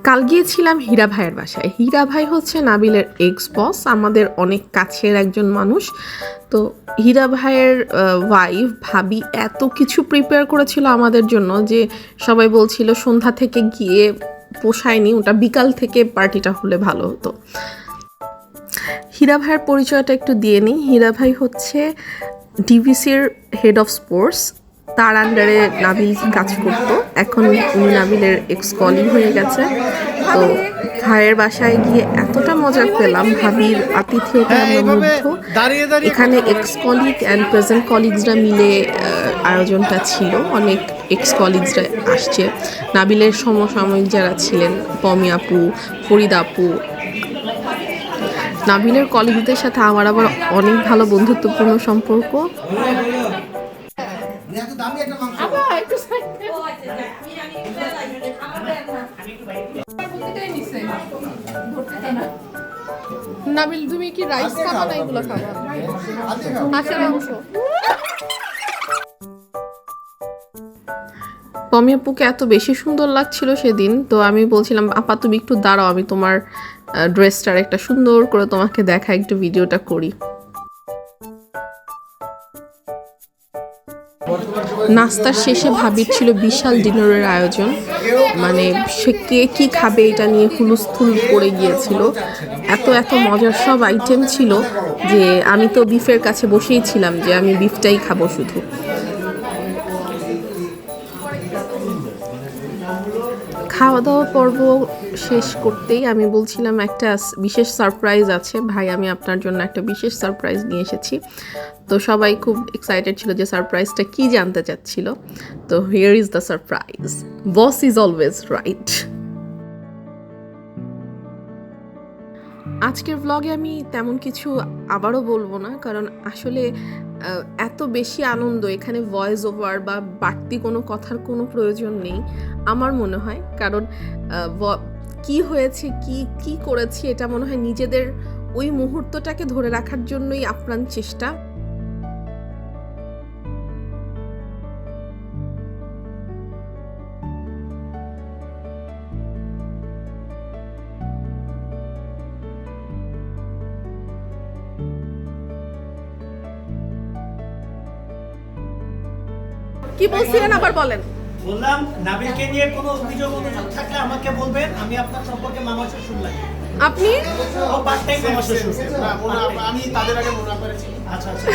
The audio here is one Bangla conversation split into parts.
কাল গিয়েছিলাম হীরা ভাইয়ের বাসায়। হীরা ভাই হচ্ছে নাবিলের এক্স বস, আমাদের অনেক কাছের একজন মানুষ। তো হীরা ভাইয়ের ওয়াইফ ভাবি এত কিছু প্রিপেয়ার করেছিল আমাদের জন্য যে সবাই বলছিল সন্ধ্যা থেকে গিয়ে পোষায়নি, ওটা বিকাল থেকে পার্টিটা হলে ভালো হতো। হীরা ভাইয়ের পরিচয়টা একটু দিয়ে নিই। হীরা ভাই হচ্ছে ডিভিসির হেড অফ স্পোর্টস, তার আন্ডারে নাবিল কাজ করতো। এখন উনি নাবিলের এক্স কলিগ হয়ে গেছে। তো ভাইয়ের বাসায় গিয়ে এতটা মজা পেলাম, ভাবির আতিথেয়তা আমরা মুগ্ধ। এখানে এক্স কলিগ অ্যান্ড প্রেজেন্ট কলিগসরা মিলে আয়োজনটা ছিল। অনেক এক্স কলিগসরা আসছে, নাবিলের সমসাময়িক যারা ছিলেন, পমি আপু, ফরিদ আপু। নাবিলের কলিগদের সাথে আমার আবার অনেক ভালো বন্ধুত্বপূর্ণ সম্পর্ক। নাবিল, তুমি কি রাইস খাবা না এগুলো খাবা? হাঁসের মাংস। পমি আপুকে এত বেশি সুন্দর লাগছিল সেদিন, তো আমি বলছিলাম আপা তুমি একটু দাঁড়াও, আমি তোমার ড্রেসটার একটা সুন্দর করে তোমাকে দেখা, একটু ভিডিওটা করি। নাস্তার শেষে ভাবির ছিল বিশাল ডিনারের আয়োজন, মানে সে কে কী খাবে এটা নিয়ে হুলস্থুল পড়ে গিয়েছিল। এত এত মজার সব আইটেম ছিল যে আমি তো বিফের কাছে বসেই ছিলাম যে আমি বিফটাই খাবো শুধু। খাওয়া দাওয়া পর্ব শেষ করতেই আমি বলছিলাম একটা বিশেষ সারপ্রাইজ আছে ভাই, আমি আপনার জন্য একটা বিশেষ সারপ্রাইজ নিয়ে এসেছি। তো সবাই খুব এক্সাইটেড ছিল যে সারপ্রাইজটা কি জানতে চাচ্ছিল। তো here is the surprise, boss is always right. আজকের ব্লগে আমি তেমন কিছু আবারও বলবো না, কারণ আসলে এত বেশি আনন্দ এখানে ভয়েস ওভার বা বাড়তি কোনো কথার কোনো প্রয়োজন নেই আমার মনে হয়। কারণ কি হয়েছে, কি কি করেছি, এটা মনে হয় নিজেদের ওই মুহূর্তটাকে ধরে রাখার জন্যই আপ্রাণ চেষ্টা। কি বলছিলেন আবার বলেন? বললাম নাবিলকে নিয়ে কোনো অভিযোগ থাকলে আমাকে বলবেন, আমি আপনার সম্পর্কে মামা শ্বশুর লাগে। আপনি ও পার্ট টাইম মামা শ্বশুর, আমি তাদের আগে মনে করেছি। আচ্ছা আচ্ছা।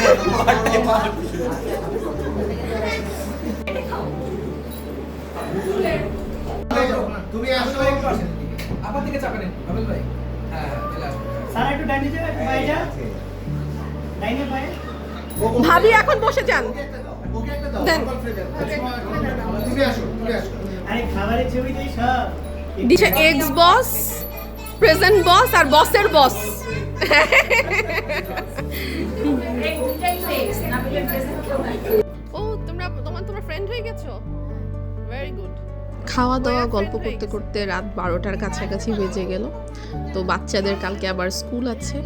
তুমি আসলে আপনার দিকে চাপেন রবিল ভাই। হ্যাঁ চলে আসুন স্যার একটু ডাইনে যান, ভাইয়া ডাইনে ভাই। ভাবি এখন বসে যান। ওকে একটা দাও, দেন। তুমি আসো, তুমি আসো। আরে খাবারের ছবি দেই সব। দিশা এক্স বস, প্রেজেন্ট বস আর বসের বস। ও তোমরা তোমার ফ্রেন্ড হয়ে গেছো, ভেরি গুড। খাওয়া দাওয়া গল্প করতে করতে রাত 12টার কাছাকাছি বেজে গেল। তো বাচ্চাদের কালকে আবার স্কুল আছে,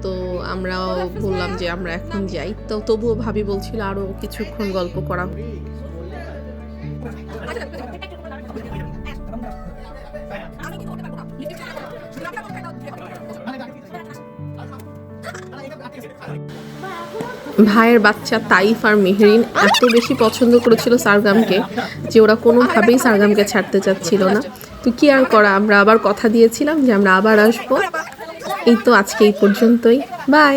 তো আমরাও বললাম যে আমরা এখন যাই। তো তবুও ভাবি বলছিল আরো কিছুক্ষণ গল্প করা। ভাইয়ের বাচ্চা তাইফ আর মেহরিন এত বেশি পছন্দ করেছিল সারগামকে যে ওরা কোনোভাবেই সারগামকে ছাড়তে চাচ্ছিল না। তো কি আর করা, আমরা আবার কথা দিয়েছিলাম যে আমরা আবার আসবো। এই তো আজকে এই পর্যন্তই, বাই।